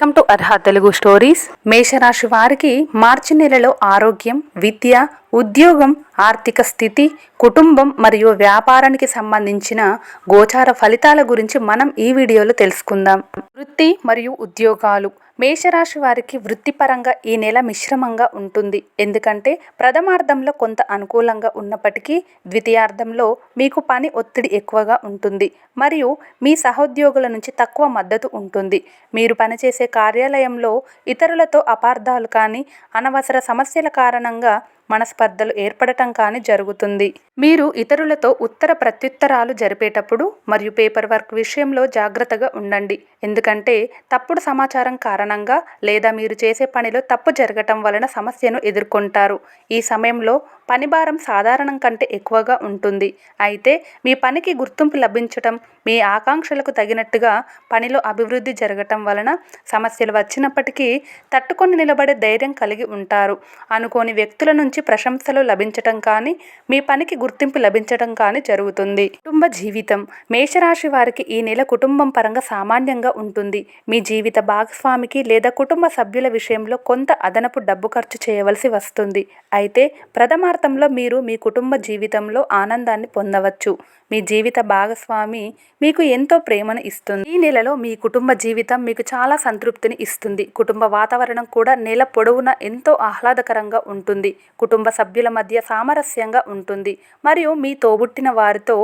Welcome to Arha Telugu stories. మేషరాశి వారికి మార్చి నెలలో ఆరోగ్యం, విద్య, ఉద్యోగం, ఆర్థిక స్థితి, కుటుంబం మరియు వ్యాపారానికి సంబంధించిన గోచార ఫలితాల గురించి మనం ఈ వీడియోలో తెలుసుకుందాం. వృత్తి మరియు ఉద్యోగాలు. మేషరాశి వారికి వృత్తిపరంగా ఈ నెల మిశ్రమంగా ఉంటుంది. ఎందుకంటే ప్రథమార్థంలో కొంత అనుకూలంగా ఉన్నప్పటికీ ద్వితీయార్థంలో మీకు పని ఒత్తిడి ఎక్కువగా ఉంటుంది మరియు మీ సహోద్యోగుల నుంచి తక్కువ మద్దతు ఉంటుంది. మీరు పనిచేసే కార్యాలయంలో ఇతరులతో అపార్థాలు కానీ అనవసర సమస్యల కారణంగా మనస్పర్ధలు ఏర్పడటం కానీ జరుగుతుంది. మీరు ఇతరులతో ఉత్తర ప్రత్యుత్తరాలు జరిపేటప్పుడు మరియు పేపర్ వర్క్ విషయంలో జాగ్రత్తగా ఉండండి. ఎందుకంటే తప్పుడు సమాచారం కారణంగా లేదా మీరు చేసే పనిలో తప్పు జరగటం వలన సమస్యను ఎదుర్కొంటారు. ఈ సమయంలో పని భారం సాధారణం కంటే ఎక్కువగా ఉంటుంది. అయితే మీ పనికి గుర్తింపు లభించటం, మీ ఆకాంక్షలకు తగినట్టుగా పనిలో అభివృద్ధి జరగటం వలన సమస్యలు వచ్చినప్పటికీ తట్టుకొని నిలబడే ధైర్యం కలిగి ఉంటారు. అనుకోని వ్యక్తుల నుంచి ప్రశంసలు లభించటం కానీ మీ పనికి గుర్తింపు లభించటం కానీ జరుగుతుంది. కుటుంబ జీవితం. మేషరాశి వారికి ఈ నెల కుటుంబం పరంగా సామాన్యంగా ఉంటుంది. మీ జీవిత భాగస్వామికి లేదా కుటుంబ సభ్యుల విషయంలో కొంత అదనపు డబ్బు ఖర్చు చేయవలసి వస్తుంది. అయితే ప్రథమార్థంలో మీరు మీ కుటుంబ జీవితంలో ఆనందాన్ని పొందవచ్చు. మీ జీవిత భాగస్వామి మీకు ఎంతో ప్రేమను ఇస్తుంది. ఈ నెలలో మీ కుటుంబ జీవితం మీకు చాలా సంతృప్తిని ఇస్తుంది. కుటుంబ వాతావరణం కూడా నెల పొడవునా ఎంతో ఆహ్లాదకరంగా ఉంటుంది. కుటుంబ సభ్యుల మధ్య సామరస్యంగా ఉంటుంది మరియు మీ తోబుట్టిన వారితో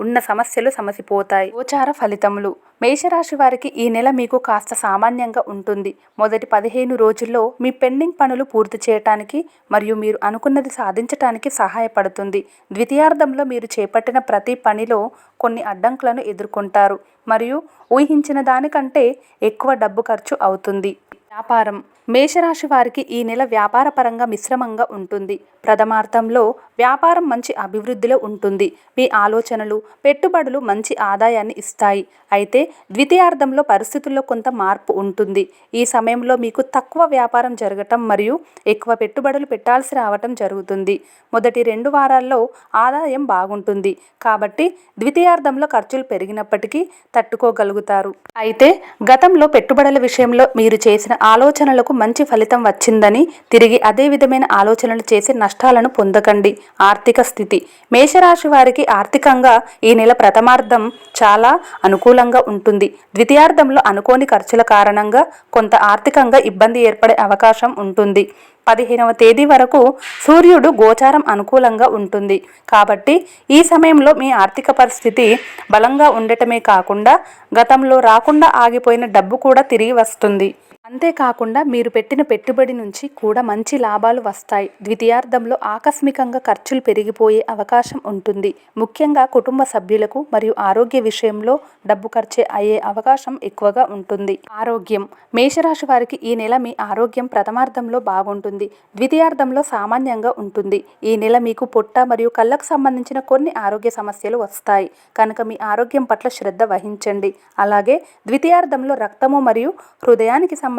ఉన్న సమస్యలు సమసిపోతాయి. గోచార ఫలితములు. మేషరాశి వారికి ఈ నెల మీకు కాస్త సామాన్యంగా ఉంటుంది. మొదటి 15 రోజుల్లో మీ పెండింగ్ పనులు పూర్తి చేయటానికి మరియు మీరు అనుకున్నది సాధించటానికి సహాయపడుతుంది. ద్వితీయార్థంలో మీరు చేపట్టిన ప్రతి పనిలో కొన్ని అడ్డంకులను ఎదుర్కొంటారు మరియు ఊహించిన దానికంటే ఎక్కువ డబ్బు ఖర్చు అవుతుంది. వ్యాపారం. మేషరాశి వారికి ఈ నెల వ్యాపార పరంగా మిశ్రమంగా ఉంటుంది. ప్రథమార్థంలో వ్యాపారం మంచి అభివృద్ధిలో ఉంటుంది. మీ ఆలోచనలు, పెట్టుబడులు మంచి ఆదాయాన్ని ఇస్తాయి. అయితే ద్వితీయార్థంలో పరిస్థితుల్లో కొంత మార్పు ఉంటుంది. ఈ సమయంలో మీకు తక్కువ వ్యాపారం జరగటం మరియు ఎక్కువ పెట్టుబడులు పెట్టాల్సి రావటం జరుగుతుంది. మొదటి 2 వారాల్లో ఆదాయం బాగుంటుంది కాబట్టి ద్వితీయార్థంలో ఖర్చులు పెరిగినప్పటికీ తట్టుకోగలుగుతారు. అయితే గతంలో పెట్టుబడుల విషయంలో మీరు చేసిన ఆలోచనలకు మంచి ఫలితం వచ్చిందని తిరిగి అదే విధమైన ఆలోచనలు చేసి నష్టాలను పొందకండి. ఆర్థిక స్థితి. మేషరాశి వారికి ఆర్థికంగా ఈ నెల ప్రథమార్థం చాలా అనుకూలంగా ఉంటుంది. ద్వితీయార్థంలో అనుకోని ఖర్చుల కారణంగా కొంత ఆర్థికంగా ఇబ్బంది ఏర్పడే అవకాశం ఉంటుంది. 15వ తేదీ వరకు సూర్యుడు గోచారం అనుకూలంగా ఉంటుంది కాబట్టి ఈ సమయంలో మీ ఆర్థిక పరిస్థితి బలంగా ఉండటమే కాకుండా గతంలో రాకుండా ఆగిపోయిన డబ్బు కూడా తిరిగి వస్తుంది. అంతేకాకుండా మీరు పెట్టిన పెట్టుబడి నుంచి కూడా మంచి లాభాలు వస్తాయి. ద్వితీయార్థంలో ఆకస్మికంగా ఖర్చులు పెరిగిపోయే అవకాశం ఉంటుంది. ముఖ్యంగా కుటుంబ సభ్యులకు మరియు ఆరోగ్య విషయంలో డబ్బు ఖర్చు అయ్యే అవకాశం ఎక్కువగా ఉంటుంది. ఆరోగ్యం. మేషరాశి వారికి ఈ నెల మీ ఆరోగ్యం ప్రథమార్థంలో బాగుంటుంది. ద్వితీయార్థంలో సామాన్యంగా ఉంటుంది. ఈ నెల మీకు పొట్ట మరియు కళ్ళకు సంబంధించిన కొన్ని ఆరోగ్య సమస్యలు వస్తాయి కనుక మీ ఆరోగ్యం పట్ల శ్రద్ధ వహించండి. అలాగే ద్వితీయార్థంలో రక్తము మరియు హృదయానికి సంబంధించిన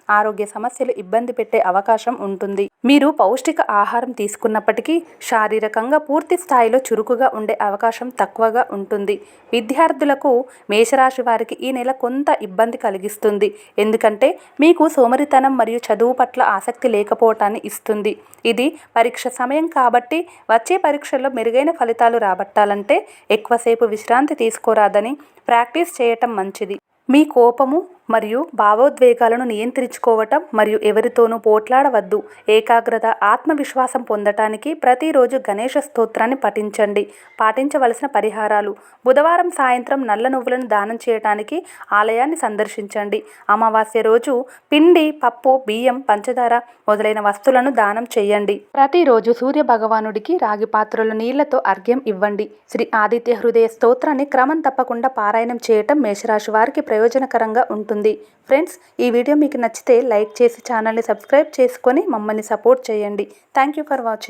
ఆరోగ్య సమస్యలు ఇబ్బంది పెట్టే అవకాశం ఉంటుంది. మీరు పౌష్టిక ఆహారం తీసుకున్నప్పటికీ శారీరకంగా పూర్తి స్థాయిలో చురుకుగా ఉండే అవకాశం తక్కువగా ఉంటుంది. విద్యార్థులకు మేషరాశి వారికి ఈ నెల కొంత ఇబ్బంది కలిగిస్తుంది. ఎందుకంటే మీకు సోమరితనం మరియు చదువు పట్ల ఆసక్తి లేకపోవటాన్ని ఇస్తుంది. ఇది పరీక్ష సమయం కాబట్టి వచ్చే పరీక్షల్లో మెరుగైన ఫలితాలు రాబట్టాలంటే ఎక్కువసేపు విశ్రాంతి తీసుకోరాదని ప్రాక్టీస్ చేయటం మంచిది. మీ కోపము మరియు భావోద్వేగాలను నియంత్రించుకోవటం మరియు ఎవరితోనూ పోట్లాడవద్దు. ఏకాగ్రత, ఆత్మవిశ్వాసం పొందటానికి ప్రతిరోజు గణేష స్తోత్రాన్ని పఠించండి. పాటించవలసిన పరిహారాలు. బుధవారం సాయంత్రం నల్ల నువ్వులను దానం చేయడానికి ఆలయాన్ని సందర్శించండి. అమావాస్య రోజు పిండి, పప్పు, బియ్యం, పంచదార మొదలైన వస్తువులను దానం చేయండి. ప్రతిరోజు సూర్య భగవానుడికి రాగి పాత్రలో నీళ్లతో అర్ఘ్యం ఇవ్వండి. శ్రీ ఆదిత్య హృదయ స్తోత్రాన్ని క్రమం తప్పకుండా పారాయణం చేయటం మేషరాశి వారికి ప్రయోజనకరంగా ఉంటుంది. ఫ్రెండ్స్, ఈ వీడియో మీకు నచ్చితే లైక్ చేసి ఛానల్ని సబ్స్క్రైబ్ చేసుకొని మమ్మల్ని సపోర్ట్ చేయండి. Thank you for watching.